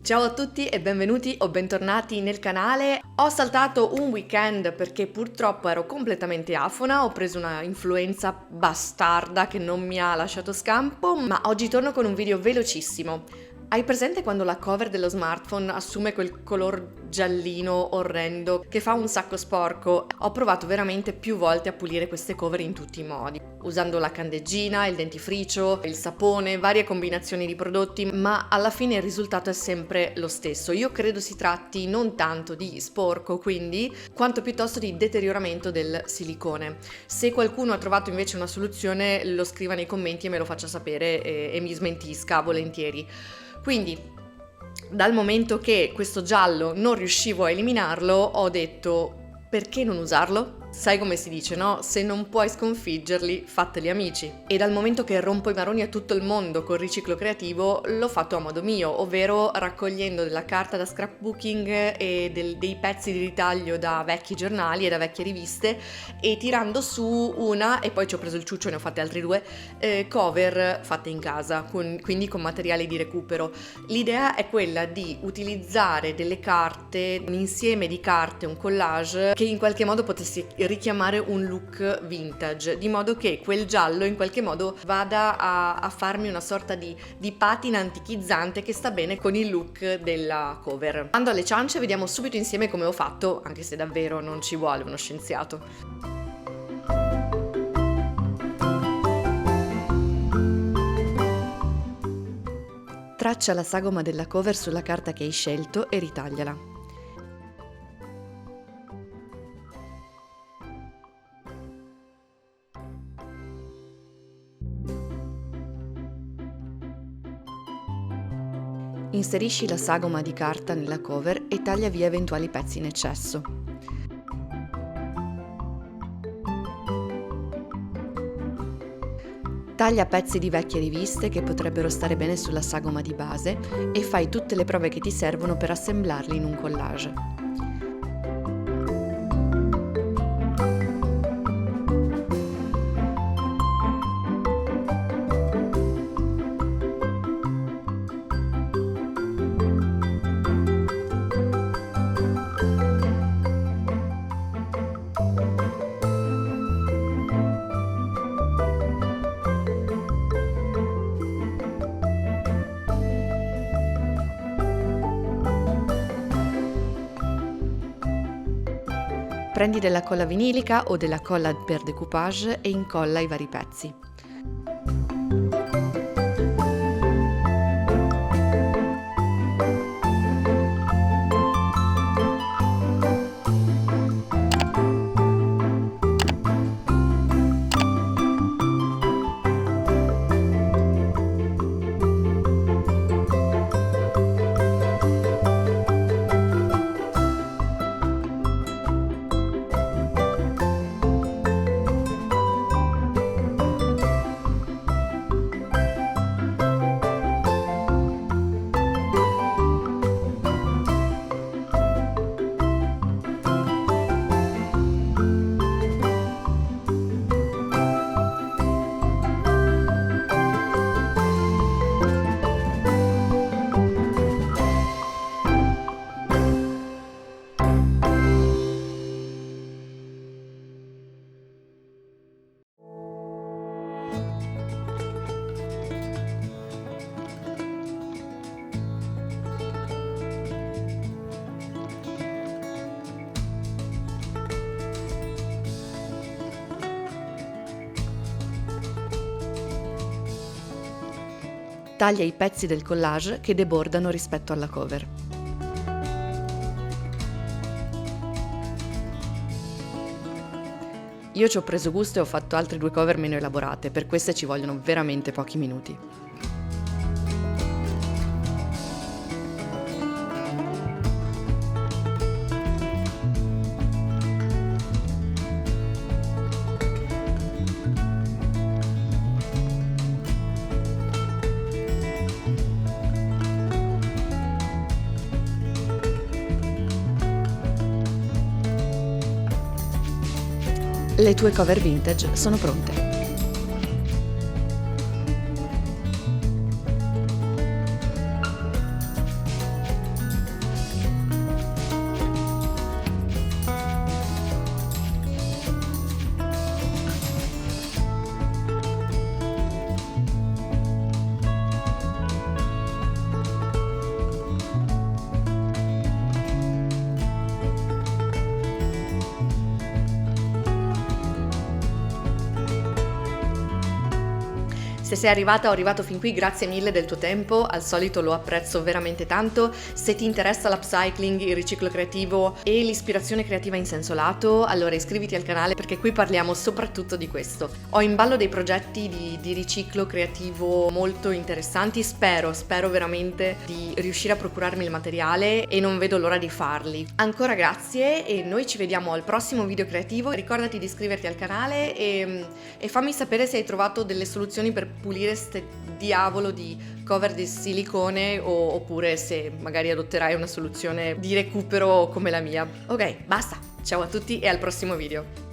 Ciao a tutti e benvenuti o bentornati nel canale. Ho saltato un weekend perché purtroppo ero completamente afona, ho preso una influenza bastarda che non mi ha lasciato scampo, ma oggi torno con un video velocissimo. Hai presente quando la cover dello smartphone assume quel color giallino orrendo che fa un sacco sporco? Ho provato veramente più volte a pulire queste cover in tutti i modi, usando la candeggina, il dentifricio, il sapone, varie combinazioni di prodotti, ma alla fine il risultato è sempre lo stesso. Io credo si tratti non tanto di sporco, quindi, quanto piuttosto di deterioramento del silicone. Se qualcuno ha trovato invece una soluzione, lo scriva nei commenti e me lo faccia sapere e mi smentisca volentieri. Quindi, dal momento che questo giallo non riuscivo a eliminarlo, ho detto: perché non usarlo? Sai come si dice, no? Se non puoi sconfiggerli, fateli amici. E dal momento che rompo i maroni a tutto il mondo col riciclo creativo, l'ho fatto a modo mio, ovvero raccogliendo della carta da scrapbooking e dei pezzi di ritaglio da vecchi giornali e da vecchie riviste e tirando su una, e poi ci ho preso il ciuccio e ne ho fatte altri due, cover fatte in casa, quindi con materiali di recupero. L'idea è quella di utilizzare delle carte, un insieme di carte, un collage che in qualche modo potessi richiamare un look vintage, di modo che quel giallo in qualche modo vada a farmi una sorta di patina antichizzante che sta bene con il look della cover. Andando alle ciance, vediamo subito insieme come ho fatto, anche se davvero non ci vuole uno scienziato. Traccia la sagoma della cover sulla carta che hai scelto e ritagliala. Inserisci la sagoma di carta nella cover e taglia via eventuali pezzi in eccesso. Taglia pezzi di vecchie riviste che potrebbero stare bene sulla sagoma di base e fai tutte le prove che ti servono per assemblarli in un collage. Prendi della colla vinilica o della colla per decoupage e incolla i vari pezzi. Taglia i pezzi del collage che debordano rispetto alla cover. Io ci ho preso gusto e ho fatto altre 2 cover meno elaborate, per queste ci vogliono veramente pochi minuti. Le tue cover vintage sono pronte. Se sei arrivata o arrivato fin qui, grazie mille del tuo tempo, al solito lo apprezzo veramente tanto. Se ti interessa l'upcycling, il riciclo creativo e l'ispirazione creativa in senso lato, allora iscriviti al canale perché qui parliamo soprattutto di questo. Ho in ballo dei progetti di riciclo creativo molto interessanti, spero veramente di riuscire a procurarmi il materiale e non vedo l'ora di farli. Ancora grazie e noi ci vediamo al prossimo video creativo. Ricordati di iscriverti al canale e fammi sapere se hai trovato delle soluzioni per pulire ste diavolo di cover di silicone oppure se magari adotterai una soluzione di recupero come la mia. Ok, basta, ciao a tutti e al prossimo video.